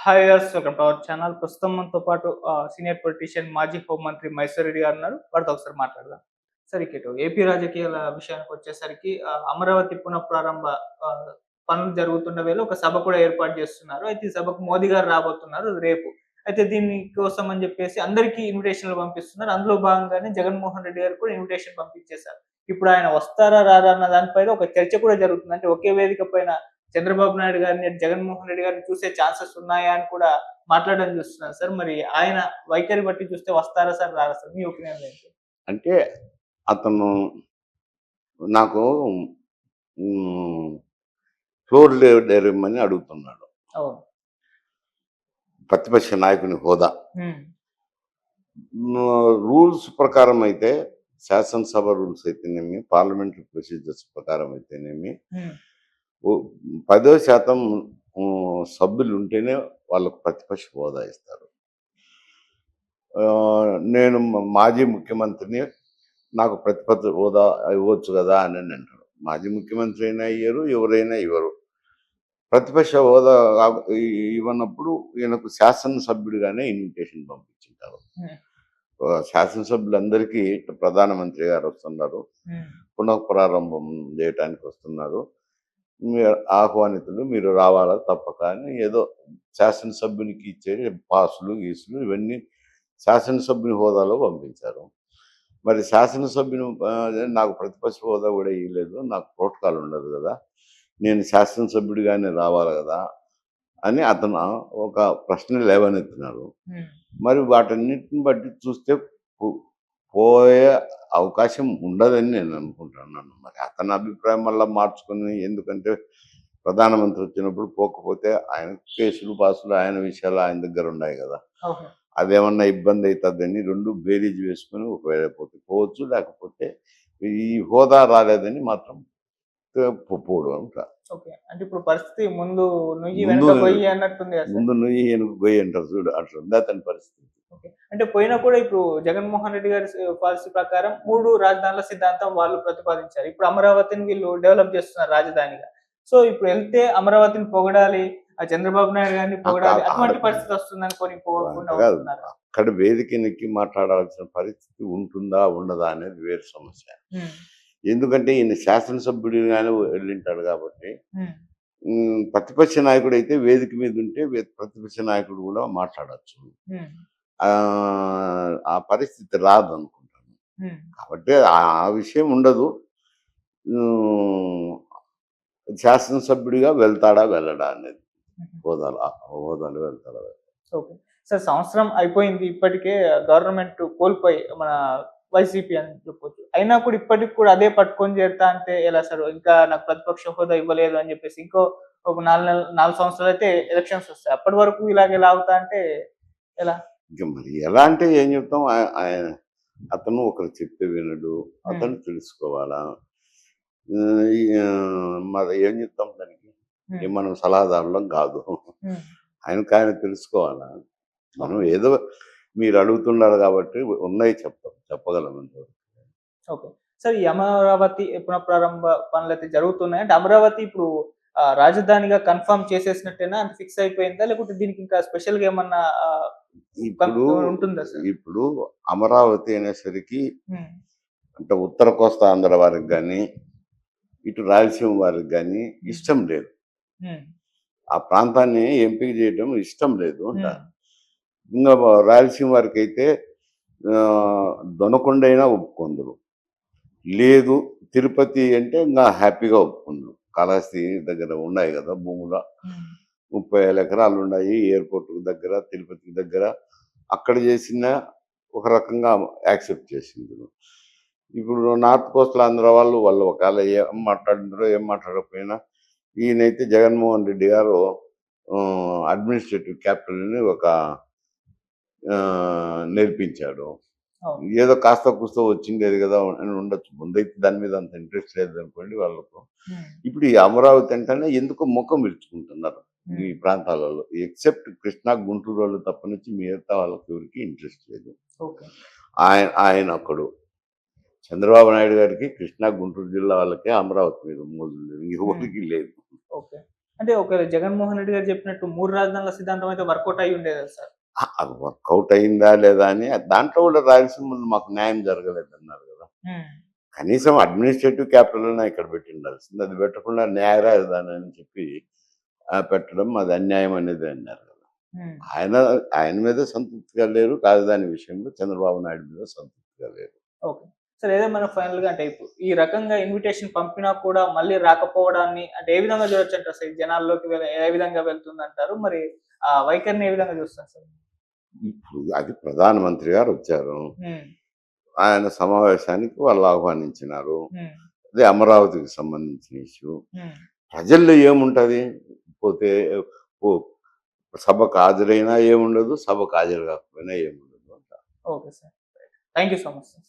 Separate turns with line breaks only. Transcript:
Hi viewers, welcome to our channel. ప్రస్తుతం మనతో పాటు సీనియర్ పొలిటీషియన్, మాజీ హోంమంత్రి మైసూర్ రెడ్డి గారు ఉన్నారు. వారితో ఒకసారి మాట్లాడదాం. సరే, ఇటు ఏపీ రాజకీయాల విషయానికి వచ్చేసరికి అమరావతి పునఃప్రారంభ ఆహ్, పనులు జరుగుతున్న వేళ ఒక సభ కూడా ఏర్పాటు చేస్తున్నారు. అయితే ఈ సభకు మోదీ గారు రాబోతున్నారు రేపు. అయితే దీని కోసం అని చెప్పేసి అందరికీ ఇన్విటేషన్‌లు పంపిస్తున్నారు. అందులో భాగంగానే జగన్మోహన్ రెడ్డి గారికి కూడా ఇన్విటేషన్ పంపించేసారు. ఇప్పుడు ఆయన వస్తారా? రారా? అన్న దానిపైన ఒక చర్చ కూడా జరుగుతుంది. అంటే ఒకే వేదిక పైన చంద్రబాబు నాయుడు గారిని, జగన్మోహన్ రెడ్డి గారిని చూసే ఛాన్సెస్ ఉన్నాయా అని కూడా మాట్లాడడం చూస్తున్నాను సార్. మరి ఆయన వైఖరి బట్టి చూస్తే వస్తారా సార్? రారా సార్? మీ ఒపీనియన్ ఏంటి?
అంటే అతను నాకు హ్మ్, ఫ్లోర్ లీడర్ ఇమ్మని అడుగుతున్నాడు.
అవును.
ప్రతిపక్ష నాయకుని హోదా.
హ్మ్.
రూల్స్ ప్రకారం అయితే శాసనసభ రూల్స్ అయితేనేమి, పార్లమెంటరీ ప్రొసీజర్స్ ప్రకారం అయితేనేమి
హ్మ్.
10% సభ్యులు ఉంటేనే వాళ్ళకు ప్రతిపక్ష హోదా ఇస్తారు. నేను మాజీ ముఖ్యమంత్రిని, నాకు ప్రతిపక్ష హోదా ఇవ్వచ్చు కదా అని అంటాడు. మాజీ ముఖ్యమంత్రి అయినా ఇయ్యరు, ఎవరైనా ఇవ్వరు. ప్రతిపక్ష హోదా ఇవ్వనప్పుడు ఈయనకు శాసనసభ్యుడిగానే ఇన్విటేషన్ పంపించుంటారు.
హ్మ్.
శాసనసభ్యులందరికీ ప్రధానమంత్రి గారు వస్తున్నారు,
హ్మ్.
పునఃప్రారంభం చేయటానికి వస్తున్నారు, మీరు ఆహ్వానితులు, మీరు రావాలా తప్పక అని ఏదో శాసనసభ్యునికి ఇచ్చే పాసులు గీసులు ఇవన్నీ శాసనసభ్యుని హోదాలో పంపించారు. మరి శాసనసభ్యుని నాకు ప్రతిపక్ష హోదా కూడా ఇవ్వలేదు, నాకు ప్రోటోకాల్ ఉండదు కదా, నేను శాసనసభ్యుడిగానే రావాలి కదా అని అతను ఒక ప్రశ్న లేవనెత్తినారు.
హ్మ్.
మరి వాటన్నిటిని బట్టి చూస్తే పోయే అవకాశం ఉండదని నేను అనుకుంటున్నాను. మరి అతని అభిప్రాయం వల్ల మార్చుకుని, ఎందుకంటే ప్రధానమంత్రి వచ్చినప్పుడు పోకపోతే ఆయన కేసులు పాసులు ఆయన విషయాలు ఆయన దగ్గర ఉన్నాయి కదా,
అవును.
అదేమన్నా ఇబ్బంది అవుతుందని రెండు బేరీజ్ వేసుకొని ఒకవేళ పోవచ్చు, లేకపోతే ఈ హోదా రాలేదని మాత్రం పోడు అంట.
ఓకే. అంటే ఇప్పుడు పరిస్థితి ముందు నుయ్యి
ముందు
వెనక గొయ్యి అన్నట్టుంది కదా సార్?
ముందు నుయ్యి వెనుక గొయ్యి అంటారు చూడు, అట్లుంది అతని పరిస్థితి.
ఓకే. అంటే పోయినా కూడా ఇప్పుడు జగన్మోహన్ రెడ్డి గారి పాలసీ ప్రకారం 3 రాజధానుల సిద్ధాంతం వాళ్ళు ప్రతిపాదించారు. ఇప్పుడు అమరావతిని వీళ్ళు డెవలప్ చేస్తున్నారు రాజధానిగా. సో ఇప్పుడు ఎళ్తే అమరావతిని పొగడాలి, చంద్రబాబు నాయుడు గారిని పొగడాలి,
ఆడ
అటువంటి పరిస్థితి వస్తుందనుకోని
అంత
పోకుండా
కాదు,
ఉంటున్నారా?
అక్కడ వేదికనెక్కి మాట్లాడాల్సిన పరిస్థితి ఉంటుందా ఉండదా అనేది వేరు సమస్య.
హ్మ్.
ఎందుకంటే ఈయన శాసనసభ్యుడిగానే వెళ్ళింటాడు కాబట్టి.
హ్మ్.
ప్రతిపక్ష నాయకుడు అయితే వేదిక మీద ఉంటే ప్రతిపక్ష నాయకుడు కూడా మాట్లాడచ్చు.
హ్మ్.
ఆ పరిస్థితి రాదనుకుంటాను.
హ్మ్.
కాబట్టి ఆ విషయం ఉండదు. ఉమ్, శాసనసభ్యుడిగా వెళ్తాడా వెళ్ళడా అనేది,
హుహు.
హోదాలో వెళ్తాడా.
ఓకే. సార్, సంవత్సరం అయిపోయింది. ఇప్పటికే గవర్నమెంట్ కోల్పోయి మన వైసీపీ అని చెప్పొచ్చు. అయినా కూడా ఇప్పటికి కూడా అదే పట్టుకొని చేరుతా అంటే ఎలా సార్? ఇంకా నాకు ప్రతిపక్ష హోదా ఇవ్వలేదు అని చెప్పేసి ఇంకో ఒక 4 సంవత్సరాలైతే ఎలక్షన్స్ వస్తాయి. అప్పటి వరకు ఇలాగే లాగుతా అంటే ఎలా?
ఇంక మరి ఎలా అంటే ఏం చెప్తాం, ఆయన అతను ఒకరు చెప్తే వినడు,
హ్మ్.
అతను తెలుసుకోవాలా. మరి ఏం చెప్తాం దానికి,
హ్మ్.
మనం సలహాదారులం కాదు.
హ్మ్.
ఆయనకు ఆయన తెలుసుకోవాలా. మనం
ఓకే.
ఏదో మీరు అడుగుతున్నారు కాబట్టి ఉన్నాయి చెప్పగలం అంతవరకు.
ఓకే. సార్, ఈ అమరావతి పునఃప్రారంభ పనులైతే జరుగుతున్నాయి. అంటే అమరావతి ఇప్పుడు రాజధానిగా కన్ఫర్మ్ చేసేసినట్టేనా? అంటే ఫిక్స్ అయిపోయిందా? లేకపోతే దీనికి ఇంకా స్పెషల్‌గా ఏమన్నా
ఇప్పుడు
ఉంటుందా సార్?
ఇప్పుడు అమరావతి అనేసరికి
హ్మ్.
అంటే ఉత్తర కోస్తా ఆంధ్ర వారికి కానీ, ఇటు రాయలసీమ వారికి కానీ
హ్మ్.
ఇష్టం లేదు.
హ్మ్.
ఆ ప్రాంతాన్ని ఎంపిక చేయడం ఇష్టం లేదు అంట.
హ్మ్.
ఇంకా రాయలసీమ వారికైతే దొనకొండైనా ఒప్పుకుందరు, లేదు తిరుపతి అంటే ఇంకా హ్యాపీగా ఒప్పుకుందరు. కాళహస్తి దగ్గర ఉన్నాయి కదా భూములు,
హ్మ్.
30,000 ఎకరాలు ఉన్నాయి ఎయిర్పోర్ట్ దగ్గర, తిరుపతికి దగ్గర. అక్కడ చేసిన ఒక రకంగా యాక్సెప్ట్ చేసిండ్రు. ఇప్పుడు నార్త్ కోస్టల్ ఆంధ్ర వాళ్ళు ఒకవేళ ఏం మాట్లాడిండ్రో ఏం మాట్లాడకపోయినా, ఈయనైతే జగన్మోహన్ రెడ్డి గారు అడ్మినిస్ట్రేటివ్ క్యాపిటల్ అని ఒక నేర్పించాడు.
అవును.
ఏదో కాస్త కూస్తో వచ్చిండేది కదా అని ఉండొచ్చు. ముందైతే దాని మీద అంత ఇంట్రెస్ట్ లేదనుకోండి వాళ్ళకు.
హ్మ్.
ఇప్పుడు ఈ అమరావతి అంటేనే ఎందుకో ముఖం విరుచుకుంటున్నారు ఈ
హ్మ్.
ప్రాంతాలలో. ఎక్సెప్ట్ కృష్ణా, గుంటూరు వాళ్ళు తప్పనిచ్చి మిగతా వాళ్ళకి ఎవరికి ఇంట్రెస్ట్ లేదు.
ఓకే.
ఆయన ఒకడు. చంద్రబాబు నాయుడు గారికి కృష్ణా, గుంటూరు జిల్లా వాళ్ళకే అమరావతి మీద మోజు లేదు,
హ్మ్.
ఎవరికి లేదు.
ఓకే. అంటే ఒకవేళ జగన్మోహన్ రెడ్డి గారు చెప్పినట్టు 3 రాజధానుల సిద్ధాంతం అయితే వర్కౌట్ అయ్యి ఉండేది కదా సార్.
అది వర్కౌట్ అయిందా లేదా అని దాంట్లో కూడా రాయలసీమలో మాకు న్యాయం జరగలేదన్నారు కదా.
హ్మ్.
కనీసం అడ్మినిస్ట్రేటివ్ క్యాపిటల్ ఇక్కడ పెట్టి ఉండాల్సింది, అది పెట్టకుండా న్యాయ రాజధాని అని చెప్పి పెట్టడం అది అన్యాయం అనేది అన్నారు కదా.
హ్మ్.
ఆయన ఆయన మీద సంతృప్తిగా లేరు, రాజధాని విషయంలో చంద్రబాబు నాయుడు మీద సంతృప్తిగా లేరు.
ఓకే. సార్ ఏదేమైనా ఫైనల్‌గా అంటే ఇప్పుడు ఈ రకంగా ఇన్విటేషన్ పంపినా కూడా మళ్ళీ రాకపోవడాన్ని అంటే ఏ విధంగా చూడొచ్చంటారు సార్? జనాల్లోకి ఏ విధంగా వెళ్తుందంటారు? మరి ఆ వైఖరిని ఏ విధంగా చూస్తారు సార్?
ఇప్పుడు అది ప్రధానమంత్రి గారు వచ్చారు,
హ్మ్.
ఆయన సమావేశానికి వాళ్ళు ఆహ్వానించినారు.
హ్మ్.
అదే అమరావతికి సంబంధించిన ఇష్యూ.
హ్మ్.
ప్రజల్లో ఏముంటది? పోతే పో సభకు హాజరైనా ఏముండదు, సభకు హాజరు కాకపోయినా ఏముండదు అంట.
Okay sir. Thank you so much sir.